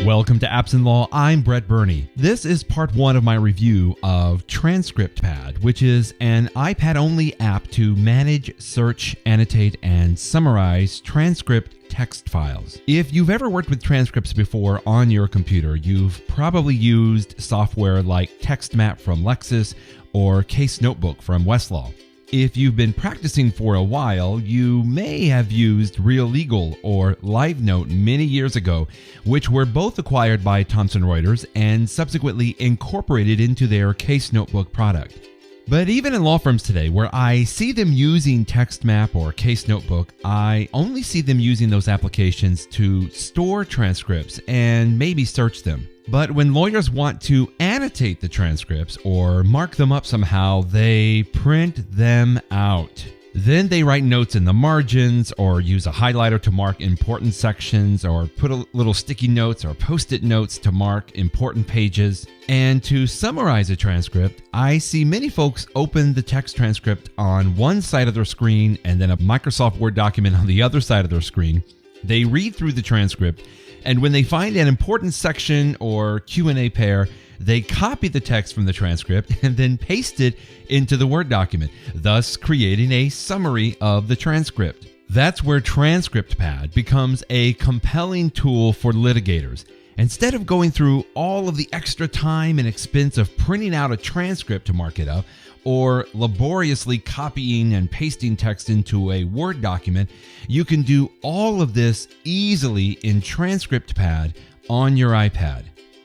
Welcome to Apps in Law. I'm Brett Burney. This is part one of my review of TranscriptPad, which is an iPad-only app to manage, search, annotate, and summarize transcript text files. If you've ever worked with transcripts before on your computer, you've probably used software like TextMap from Lexis or Case Notebook from Westlaw. If you've been practicing for a while, you may have used Real Legal or LiveNote many years ago, which were both acquired by Thomson Reuters and subsequently incorporated into their Case Notebook product. But even in law firms today, where I see them using TextMap or Case Notebook, I only see them using those applications to store transcripts and maybe search them. But when lawyers want to annotate the transcripts or mark them up somehow, they print them out. Then they write notes in the margins or use a highlighter to mark important sections or put a little sticky notes or post-it notes to mark important pages. And to summarize a transcript, I see many folks open the text transcript on one side of their screen and then a Microsoft Word document on the other side of their screen. They read through the transcript, and when they find an important section or Q&A pair, they copy the text from the transcript and then paste it into the Word document, thus creating a summary of the transcript. That's where TranscriptPad becomes a compelling tool for litigators. Instead of going through all of the extra time and expense of printing out a transcript to mark it up, or laboriously copying and pasting text into a Word document, you can do all of this easily in TranscriptPad on your iPad.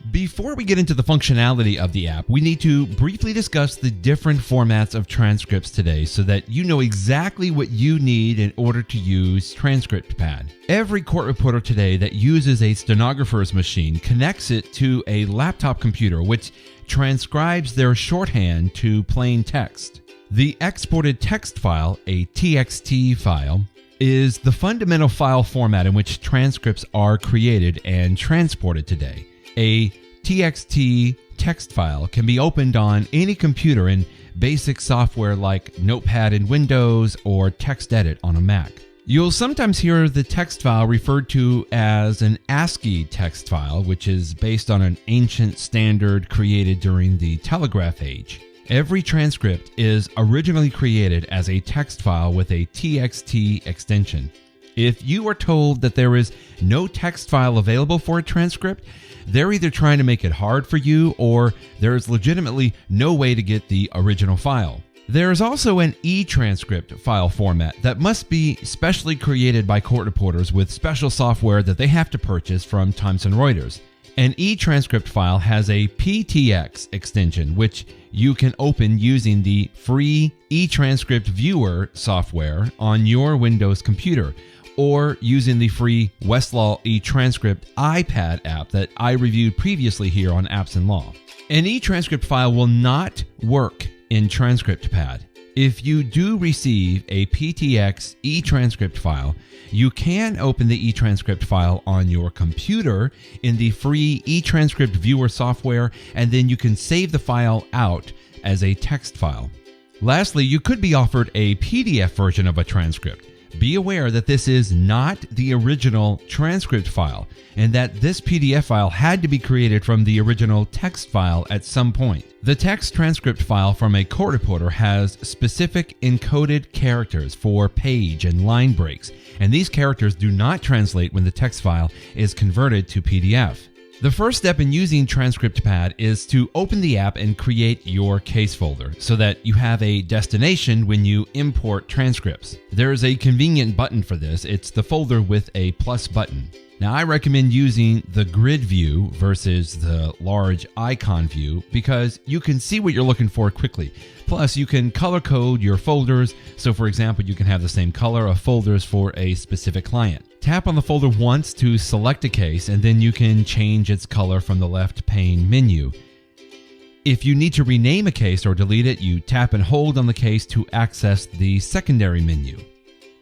Before we get into the functionality of the app, we need to briefly discuss the different formats of transcripts today so that you know exactly what you need in order to use TranscriptPad. Every court reporter today that uses a stenographer's machine connects it to a laptop computer, which transcribes their shorthand to plain text. The exported text file, a TXT file, is the fundamental file format in which transcripts are created and transported today. A TXT text file can be opened on any computer in basic software like Notepad in Windows or TextEdit on a Mac. You'll sometimes hear the text file referred to as an ASCII text file, which is based on an ancient standard created during the telegraph age. Every transcript is originally created as a text file with a TXT extension. If you are told that there is no text file available for a transcript, they're either trying to make it hard for you or there is legitimately no way to get the original file. There is also an e-transcript file format that must be specially created by court reporters with special software that they have to purchase from Thomson Reuters. An e-transcript file has a PTX extension, which you can open using the free e-transcript viewer software on your Windows computer, or using the free Westlaw eTranscript iPad app that I reviewed previously here on Apps in Law. An eTranscript file will not work in TranscriptPad. If you do receive a PTX eTranscript file, you can open the eTranscript file on your computer in the free eTranscript viewer software, and then you can save the file out as a text file. Lastly, you could be offered a PDF version of a transcript. Be aware that this is not the original transcript file and that this PDF file had to be created from the original text file at some point. The text transcript file from a court reporter has specific encoded characters for page and line breaks, and these characters do not translate when the text file is converted to PDF. The first step in using TranscriptPad is to open the app and create your case folder so that you have a destination when you import transcripts. There is a convenient button for this. It's the folder with a plus button. Now, I recommend using the grid view versus the large icon view because you can see what you're looking for quickly. Plus, you can color code your folders. So, for example, you can have the same color of folders for a specific client. Tap on the folder once to select a case, and then you can change its color from the left pane menu. If you need to rename a case or delete it, you tap and hold on the case to access the secondary menu.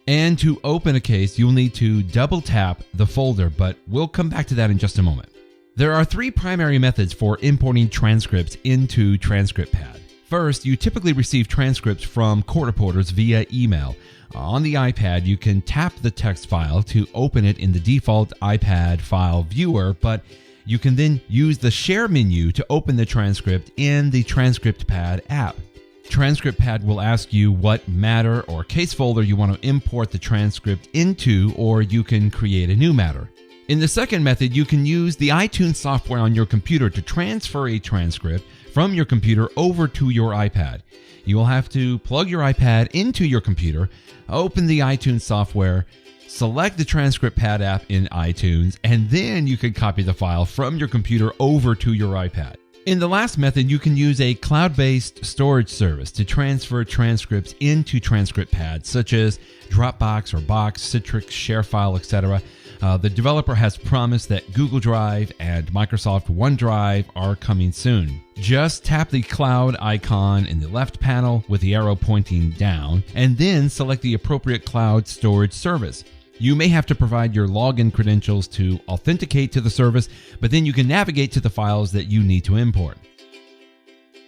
And to open a case, you'll need to double tap the folder, but we'll come back to that in just a moment. There are three primary methods for importing transcripts into TranscriptPad. First, you typically receive transcripts from court reporters via email. On the iPad, you can tap the text file to open it in the default iPad file viewer, but You can then use the Share menu to open the transcript in the TranscriptPad app. TranscriptPad will ask you what matter or case folder you want to import the transcript into, or you can create a new matter. In the second method, you can use the iTunes software on your computer to transfer a transcript from your computer over to your iPad. You will have to plug your iPad into your computer, open the iTunes software, select the TranscriptPad app in iTunes, and then you can copy the file from your computer over to your iPad. In the last method, you can use a cloud-based storage service to transfer transcripts into TranscriptPad, such as Dropbox or Box, Citrix, ShareFile, etc. The developer has promised that Google Drive and Microsoft OneDrive are coming soon. Just tap the cloud icon in the left panel with the arrow pointing down, and then select the appropriate cloud storage service. You may have to provide your login credentials to authenticate to the service, but then you can navigate to the files that you need to import.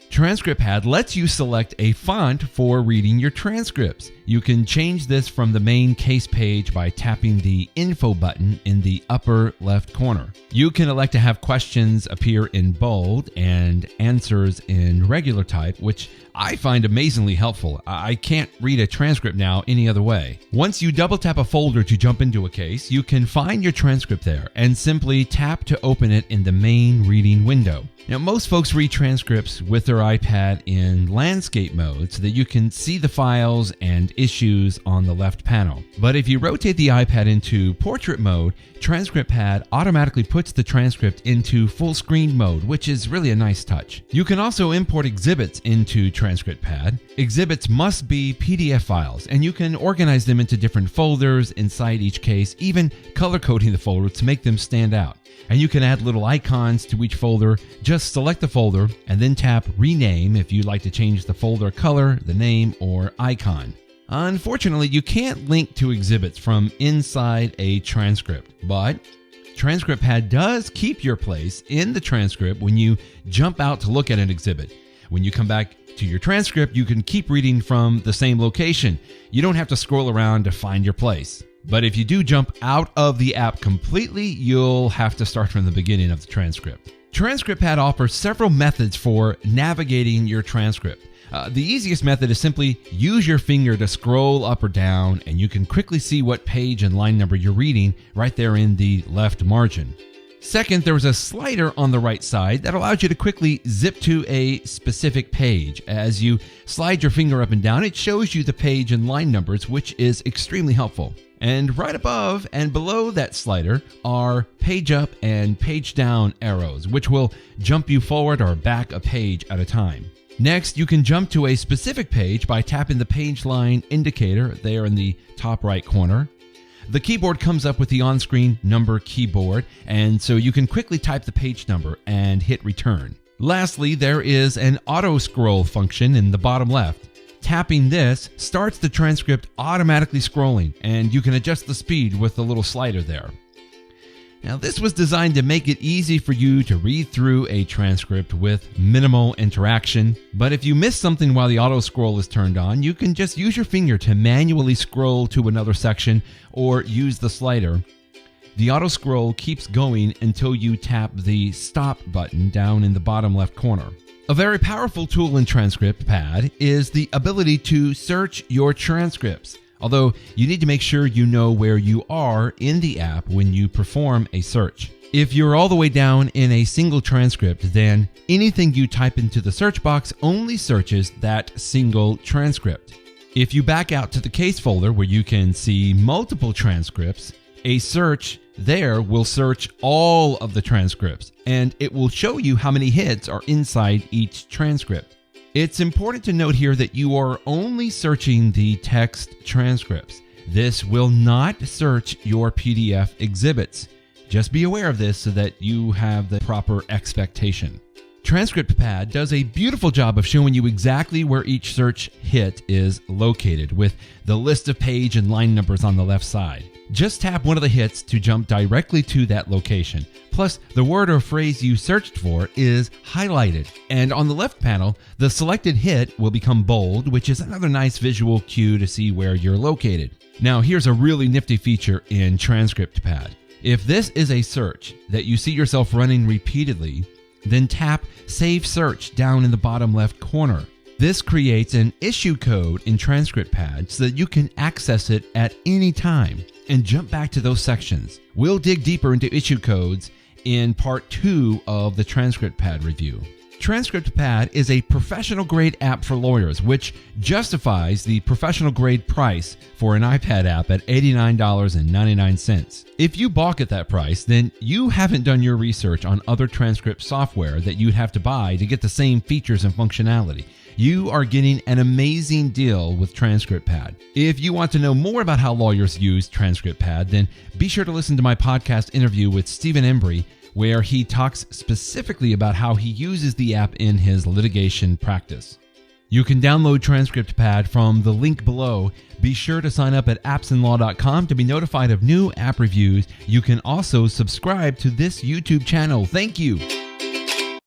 TranscriptPad lets you select a font for reading your transcripts. You can change this from the main case page by tapping the Info button in the upper left corner. You can elect to have questions appear in bold and answers in regular type, which I find amazingly helpful. I can't read a transcript now any other way. Once you double tap a folder to jump into a case, you can find your transcript there and simply tap to open it in the main reading window. Now, most folks read transcripts with their iPad in landscape mode so that you can see the files and issues on the left panel. But if you rotate the iPad into portrait mode, TranscriptPad automatically puts the transcript into full screen mode, which is really a nice touch. You can also import exhibits into TranscriptPad. Exhibits must be PDF files, and you can organize them into different folders inside each case, even color coding the folder to make them stand out. And you can add little icons to each folder. Just select the folder and then tap Rename if you'd like to change the folder color, the name, or icon. Unfortunately, you can't link to exhibits from inside a transcript, but TranscriptPad does keep your place in the transcript when you jump out to look at an exhibit. When you come back to your transcript, you can keep reading from the same location. You don't have to scroll around to find your place. But if you do jump out of the app completely, you'll have to start from the beginning of the transcript. TranscriptPad offers several methods for navigating your transcript. The easiest method is simply use your finger to scroll up or down, and you can quickly see what page and line number you're reading right there in the left margin. Second, there is a slider on the right side that allows you to quickly zip to a specific page. As you slide your finger up and down, it shows you the page and line numbers, which is extremely helpful. And right above and below that slider are page up and page down arrows, which will jump you forward or back a page at a time. Next, you can jump to a specific page by tapping the page line indicator there in the top right corner. The keyboard comes up with the on-screen number keyboard, and so you can quickly type the page number and hit return. Lastly, there is an auto scroll function in the bottom left. Tapping this starts the transcript automatically scrolling, and you can adjust the speed with the little slider there. Now, this was designed to make it easy for you to read through a transcript with minimal interaction. But if you miss something while the auto scroll is turned on, you can just use your finger to manually scroll to another section or use the slider. The auto scroll keeps going until you tap the stop button down in the bottom left corner. A very powerful tool in TranscriptPad is the ability to search your transcripts. Although you need to make sure you know where you are in the app when you perform a search. If you're all the way down in a single transcript, then anything you type into the search box only searches that single transcript. If you back out to the case folder where you can see multiple transcripts, a search there will search all of the transcripts, and it will show you how many hits are inside each transcript. It's important to note here that you are only searching the text transcripts. This will not search your PDF exhibits. Just be aware of this so that you have the proper expectation. TranscriptPad does a beautiful job of showing you exactly where each search hit is located, with the list of page and line numbers on the left side. Just tap one of the hits to jump directly to that location. Plus, the word or phrase you searched for is highlighted. And on the left panel, the selected hit will become bold, which is another nice visual cue to see where you're located. Now, here's a really nifty feature in TranscriptPad. If this is a search that you see yourself running repeatedly, then tap Save Search down in the bottom left corner. This creates an issue code in TranscriptPad so that you can access it at any time and jump back to those sections. We'll dig deeper into issue codes in part 2 of the TranscriptPad review. TranscriptPad is a professional-grade app for lawyers, which justifies the professional-grade price for an iPad app at $89.99. If you balk at that price, then you haven't done your research on other transcript software that you'd have to buy to get the same features and functionality. You are getting an amazing deal with TranscriptPad. If you want to know more about how lawyers use TranscriptPad, then be sure to listen to my podcast interview with Stephen Embry, where he talks specifically about how he uses the app in his litigation practice. You can download TranscriptPad from the link below. Be sure to sign up at appsandlaw.com to be notified of new app reviews. You can also subscribe to this YouTube channel. Thank you.